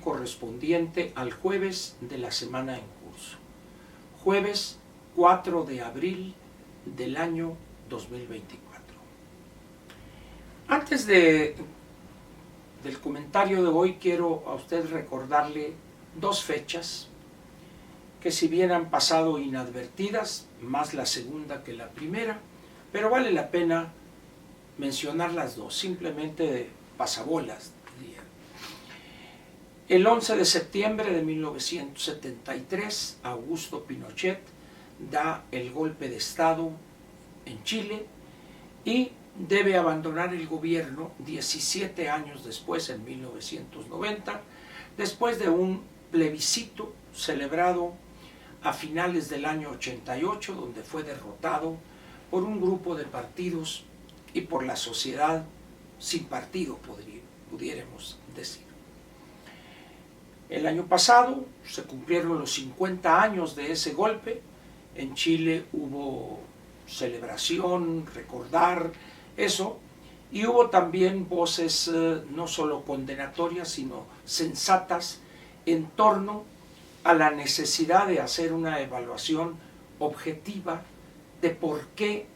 el correspondiente al jueves de la semana en curso, jueves 4 de abril del año 2024. Antes del comentario de hoy, quiero a usted recordarle dos fechas que, si bien han pasado inadvertidas, más la segunda que la primera, pero vale la pena mencionar las dos, simplemente de pasabolas, diría. El 11 de septiembre de 1973, Augusto Pinochet da el golpe de Estado en Chile y debe abandonar el gobierno 17 años después, en 1990, después de un plebiscito celebrado a finales del año 88, donde fue derrotado por un grupo de partidos y por la sociedad sin partido, pudiéramos decir. El año pasado se cumplieron los 50 años de ese golpe. En Chile hubo celebración, recordar eso, y hubo también voces no solo condenatorias, sino sensatas en torno a la necesidad de hacer una evaluación objetiva de por qué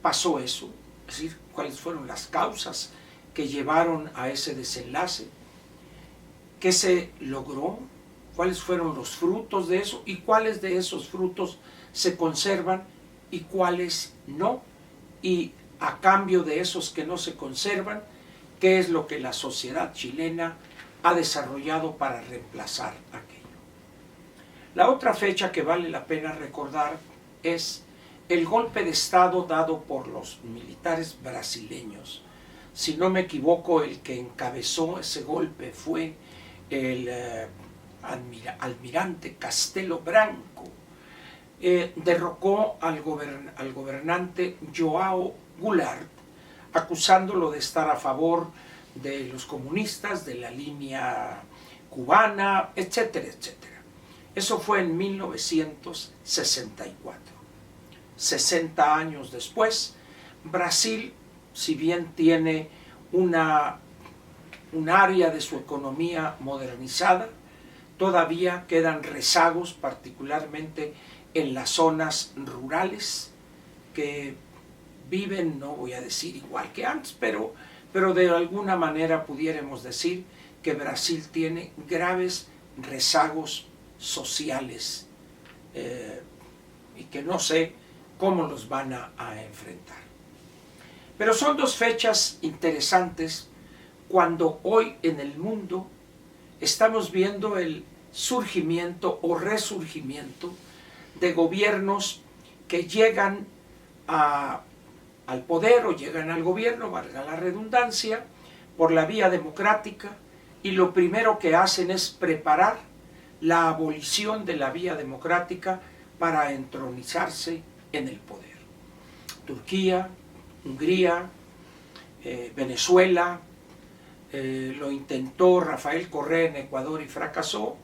pasó eso, es decir, cuáles fueron las causas que llevaron a ese desenlace, qué se logró, cuáles fueron los frutos de eso y cuáles de esos frutos se conservan y cuáles no, y a cambio de esos que no se conservan, qué es lo que la sociedad chilena ha desarrollado para reemplazar aquello. La otra fecha que vale la pena recordar es el golpe de Estado dado por los militares brasileños. Si no me equivoco, el que encabezó ese golpe fue el almirante Castelo Branco. Derrocó al gobernante João Goulart, acusándolo de estar a favor de los comunistas, de la línea cubana, etcétera, etcétera. Eso fue en 1964. 60 años después, Brasil, si bien tiene un área de su economía modernizada, todavía quedan rezagos, particularmente en las zonas rurales, que viven, no voy a decir igual que antes, pero de alguna manera pudiéramos decir que Brasil tiene graves rezagos sociales y que no sé cómo los van a enfrentar. Pero son dos fechas interesantes cuando hoy en el mundo estamos viendo el surgimiento o resurgimiento de gobiernos que llegan al poder o llegan al gobierno, valga la redundancia, por la vía democrática, y lo primero que hacen es preparar la abolición de la vía democrática para entronizarse en el poder. Turquía, Hungría, Venezuela, lo intentó Rafael Correa en Ecuador y fracasó.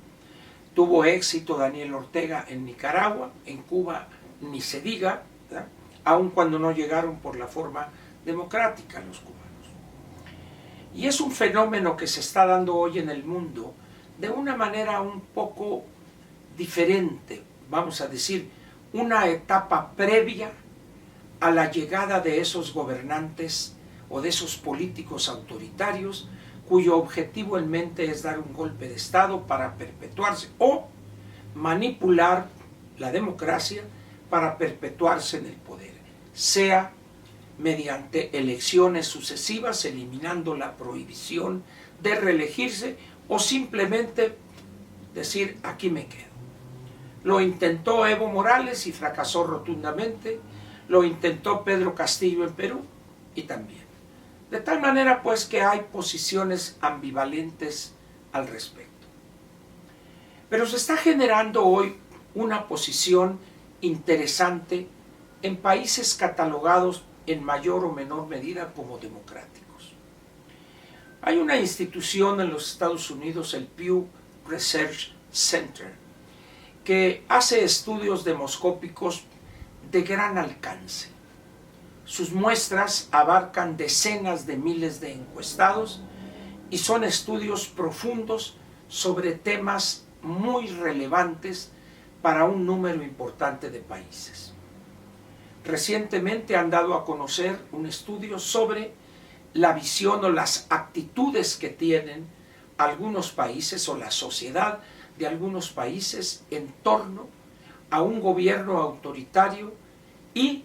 Tuvo éxito Daniel Ortega en Nicaragua, en Cuba ni se diga, ¿verdad?, aun cuando no llegaron por la forma democrática los cubanos. Y es un fenómeno que se está dando hoy en el mundo de una manera un poco diferente, vamos a decir, una etapa previa a la llegada de esos gobernantes o de esos políticos autoritarios cuyo objetivo en mente es dar un golpe de Estado para perpetuarse o manipular la democracia para perpetuarse en el poder, sea mediante elecciones sucesivas, eliminando la prohibición de reelegirse, o simplemente decir aquí me quedo. Lo intentó Evo Morales y fracasó rotundamente, lo intentó Pedro Castillo en Perú y también. De tal manera pues que hay posiciones ambivalentes al respecto. Pero se está generando hoy una posición interesante en países catalogados en mayor o menor medida como democráticos. Hay una institución en los Estados Unidos, el Pew Research Center, que hace estudios demoscópicos de gran alcance. Sus muestras abarcan decenas de miles de encuestados y son estudios profundos sobre temas muy relevantes para un número importante de países. Recientemente han dado a conocer un estudio sobre la visión o las actitudes que tienen algunos países o la sociedad de algunos países en torno a un gobierno autoritario y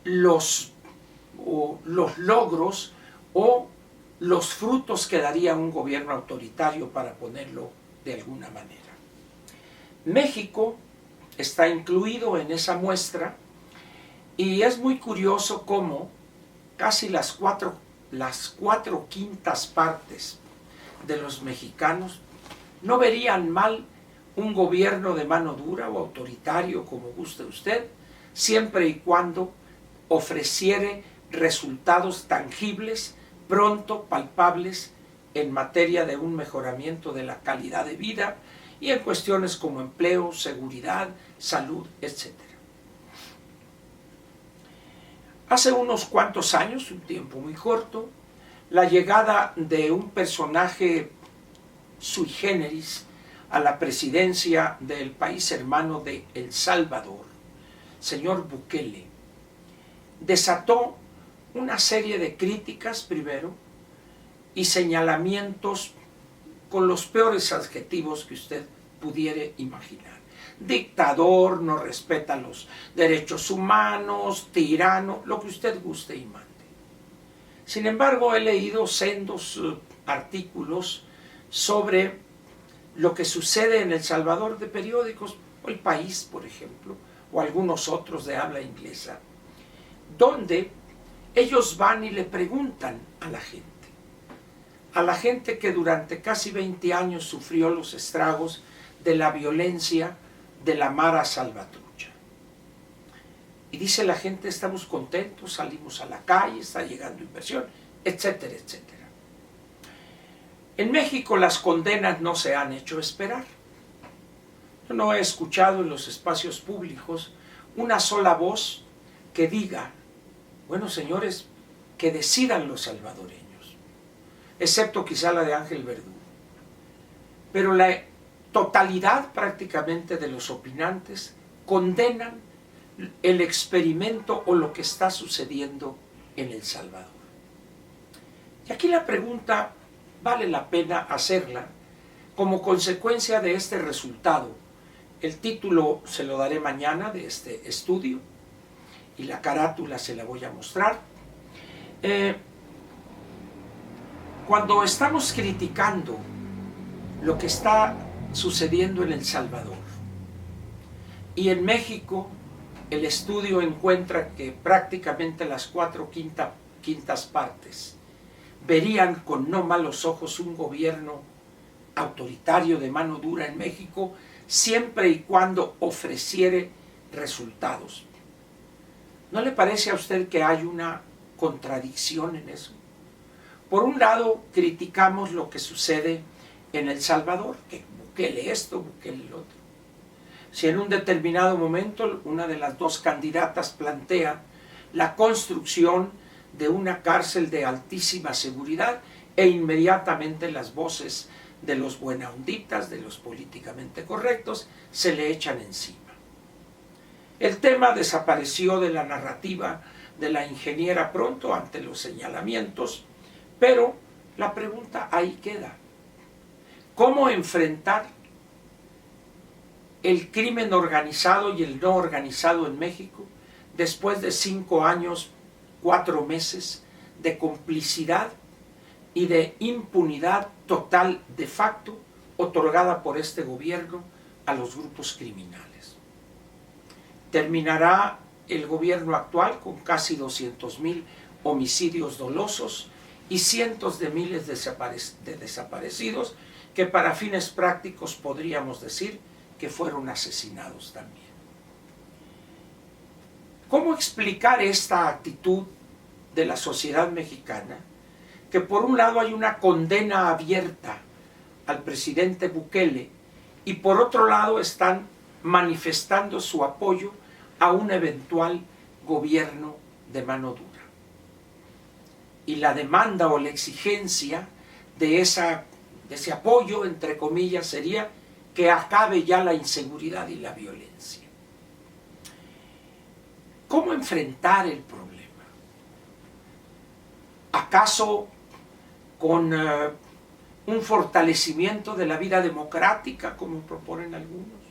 los logros o los frutos que daría un gobierno autoritario, para ponerlo de alguna manera. México está incluido en esa muestra y es muy curioso cómo casi las cuatro quintas partes de los mexicanos no verían mal un gobierno de mano dura o autoritario, como guste usted, siempre y cuando ofreciere resultados tangibles, pronto palpables, en materia de un mejoramiento de la calidad de vida y en cuestiones como empleo, seguridad, salud, etc. Hace unos cuantos años, un tiempo muy corto, la llegada de un personaje sui generis a la presidencia del país hermano de El Salvador, señor Bukele, desató una serie de críticas primero y señalamientos con los peores adjetivos que usted pudiera imaginar. Dictador, no respeta los derechos humanos, tirano, lo que usted guste y mande. Sin embargo, he leído sendos artículos sobre lo que sucede en El Salvador de periódicos, o El País, por ejemplo, o algunos otros de habla inglesa, donde ellos van y le preguntan a la gente que durante casi 20 años sufrió los estragos de la violencia de la Mara Salvatrucha. Y dice la gente: estamos contentos, salimos a la calle, está llegando inversión, etcétera, etcétera. En México las condenas no se han hecho esperar. Yo no he escuchado en los espacios públicos una sola voz que diga: bueno, señores, que decidan los salvadoreños, excepto quizá la de Ángel Verdugo. Pero la totalidad prácticamente de los opinantes condenan el experimento o lo que está sucediendo en El Salvador. Y aquí la pregunta vale la pena hacerla como consecuencia de este resultado. El título se lo daré mañana de este estudio y la carátula se la voy a mostrar. Cuando estamos criticando lo que está sucediendo en El Salvador y en México, el estudio encuentra que prácticamente las quintas partes verían con no malos ojos un gobierno autoritario de mano dura en México, siempre y cuando ofreciere resultados. ¿No le parece a usted que hay una contradicción en eso? Por un lado, criticamos lo que sucede en El Salvador, que Bukele esto, Bukele el otro. Si en un determinado momento una de las dos candidatas plantea la construcción de una cárcel de altísima seguridad, e inmediatamente las voces de los buenaonditas, de los políticamente correctos, se le echan encima. El tema desapareció de la narrativa de la ingeniera pronto ante los señalamientos, pero la pregunta ahí queda: ¿cómo enfrentar el crimen organizado y el no organizado en México después de 5 años, 4 meses de complicidad y de impunidad total de facto otorgada por este gobierno a los grupos criminales? Terminará el gobierno actual con casi 200,000 homicidios dolosos y cientos de miles de desaparecidos, que para fines prácticos podríamos decir que fueron asesinados también. ¿Cómo explicar esta actitud de la sociedad mexicana? Que por un lado hay una condena abierta al presidente Bukele y por otro lado están manifestando su apoyo a un eventual gobierno de mano dura. Y la demanda o la exigencia de ese apoyo, entre comillas, sería que acabe ya la inseguridad y la violencia. ¿Cómo enfrentar el problema? ¿Acaso con un fortalecimiento de la vida democrática, como proponen algunos?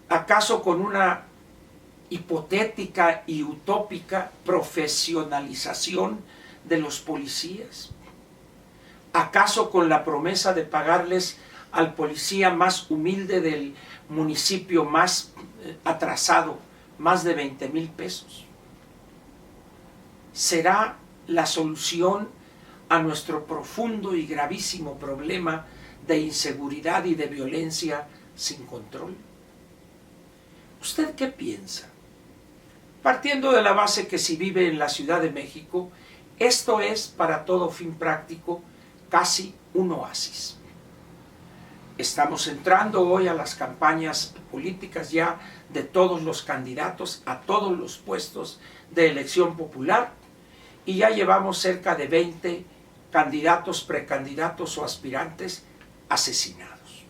¿Acaso con una hipotética y utópica profesionalización de los policías? ¿Acaso con la promesa de pagarles al policía más humilde del municipio más atrasado más de 20,000 pesos? ¿Será la solución a nuestro profundo y gravísimo problema de inseguridad y de violencia sin control? ¿Usted qué piensa? Partiendo de la base que si vive en la Ciudad de México, esto es, para todo fin práctico, casi un oasis. Estamos entrando hoy a las campañas políticas ya de todos los candidatos a todos los puestos de elección popular y ya llevamos cerca de 20 candidatos, precandidatos o aspirantes asesinados.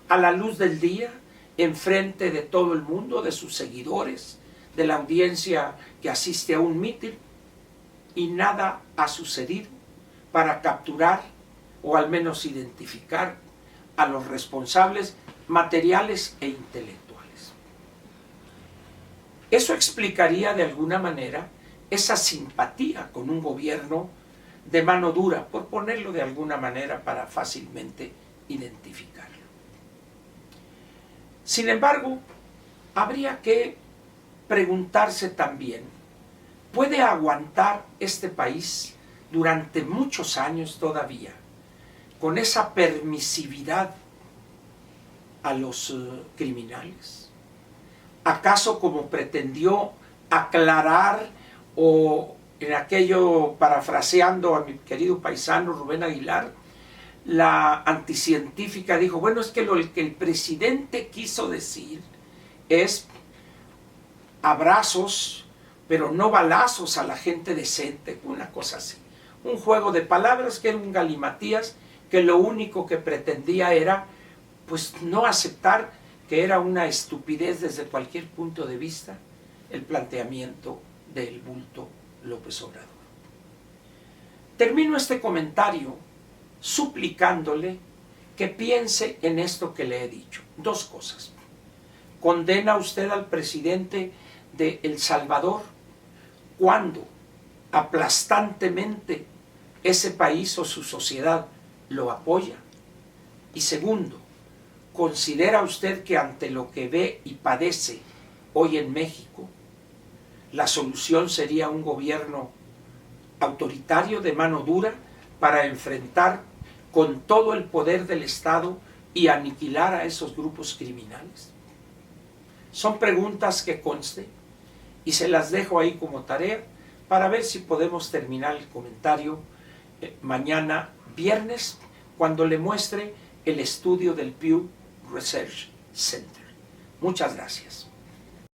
A la luz del día, enfrente de todo el mundo, de sus seguidores, de la audiencia que asiste a un mitin, y nada ha sucedido para capturar o al menos identificar a los responsables materiales e intelectuales. Eso explicaría de alguna manera esa simpatía con un gobierno de mano dura, por ponerlo de alguna manera para fácilmente identificarlo. Sin embargo, habría que preguntarse también, ¿puede aguantar este país durante muchos años todavía con esa permisividad a los criminales? ¿Acaso, como pretendió aclarar, o en aquello, parafraseando a mi querido paisano Rubén Aguilar, la anticientífica dijo, bueno, es que lo que el presidente quiso decir es abrazos, pero no balazos a la gente decente, una cosa así. Un juego de palabras que era un galimatías que lo único que pretendía era, pues, no aceptar que era una estupidez desde cualquier punto de vista el planteamiento del bulto López Obrador. Termino este comentario suplicándole que piense en esto que le he dicho. Dos cosas. ¿Condena usted al presidente de El Salvador cuando aplastantemente ese país o su sociedad lo apoya? Y segundo, ¿considera usted que ante lo que ve y padece hoy en México, la solución sería un gobierno autoritario de mano dura para enfrentar con todo el poder del Estado y aniquilar a esos grupos criminales? Son preguntas que conste y se las dejo ahí como tarea para ver si podemos terminar el comentario mañana viernes, cuando le muestre el estudio del Pew Research Center. Muchas gracias.